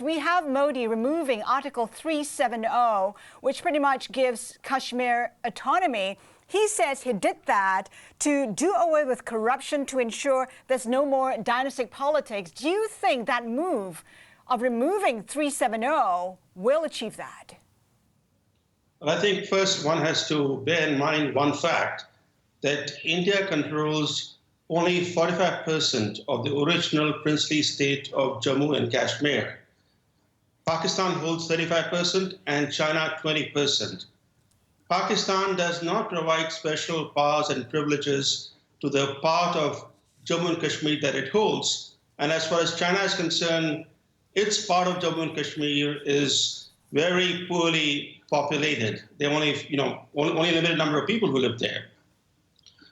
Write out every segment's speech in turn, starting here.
We have Modi removing Article 370, which pretty much gives Kashmir autonomy. He says he did that to do away with corruption, to ensure there's no more dynastic politics. Do you think that move of removing 370 will achieve that? Well, I think first one has to bear in mind one fact, that India controls only 45% of the original princely state of Jammu and Kashmir. Pakistan holds 35% and China 20%. Pakistan does not provide special powers and privileges to the part of Jammu and Kashmir that it holds. And as far as China is concerned, its part of Jammu and Kashmir is very poorly populated. There are only a limited number of people who live there.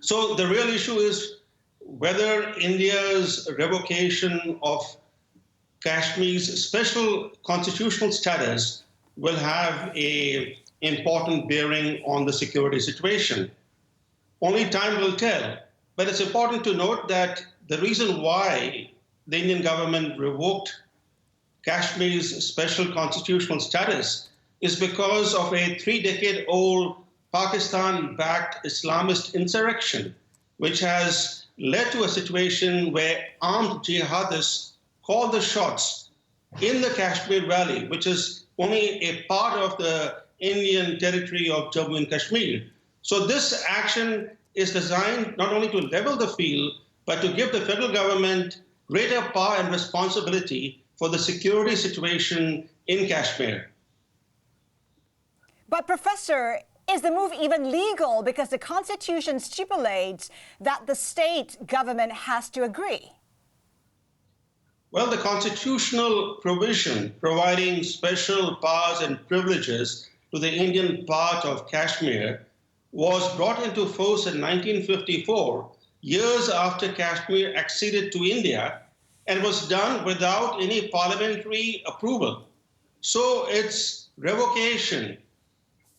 So the real issue is whether India's revocation of Kashmir's special constitutional status will have an important bearing on the security situation. Only time will tell. But it's important to note that the reason why the Indian government revoked Kashmir's special constitutional status is because of a 3-decade-old Pakistan-backed Islamist insurrection, which has led to a situation where armed jihadists call the shots in the Kashmir Valley, which is only a part of the Indian territory of Jammu and Kashmir. So this action is designed not only to level the field, but to give the federal government greater power and responsibility for the security situation in Kashmir. But Professor, is the move even legal? Because the Constitution stipulates that the state government has to agree. Well, the constitutional provision providing special powers and privileges to the Indian part of Kashmir was brought into force in 1954, years after Kashmir acceded to India, and was done without any parliamentary approval. So its revocation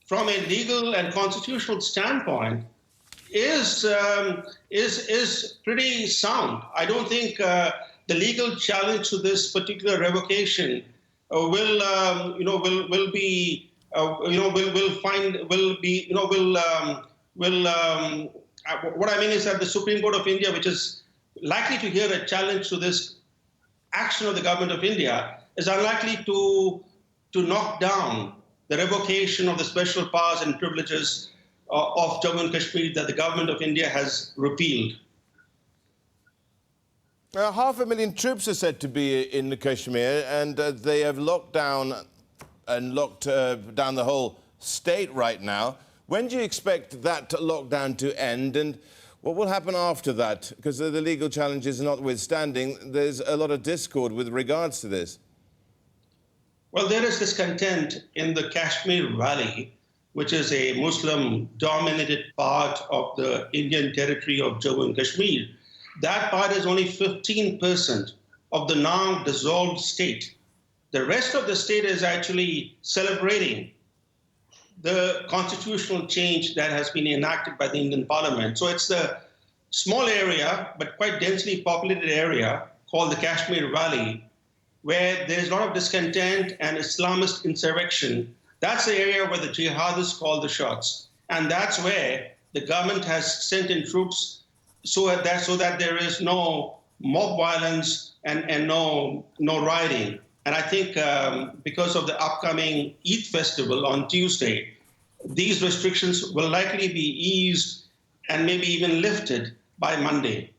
from a legal and constitutional standpoint is pretty sound. I don't think the legal challenge to this particular revocation what I mean is that the Supreme Court of India, which is likely to hear a challenge to this action of the government of India, is unlikely to knock down the revocation of the special powers and privileges of Jammu and Kashmir that the government of India has repealed. 500,000 troops are said to be in Kashmir, and they have locked down the whole state right now. When do you expect that lockdown to end, and what will happen after that? Because the legal challenges notwithstanding, there's a lot of discord with regards to this. Well, there is discontent in the Kashmir Valley, which is a Muslim-dominated part of the Indian territory of Jammu and Kashmir. That part is only 15% of the now dissolved state. The rest of the state is actually celebrating the constitutional change that has been enacted by the Indian Parliament. So it's the small area, but quite densely populated area called the Kashmir Valley, where there's a lot of discontent and Islamist insurrection. That's the area where the jihadists call the shots. And that's where the government has sent in troops so that there is no mob violence and no rioting. And I think because of the upcoming Eid festival on Tuesday, these restrictions will likely be eased and maybe even lifted by Monday.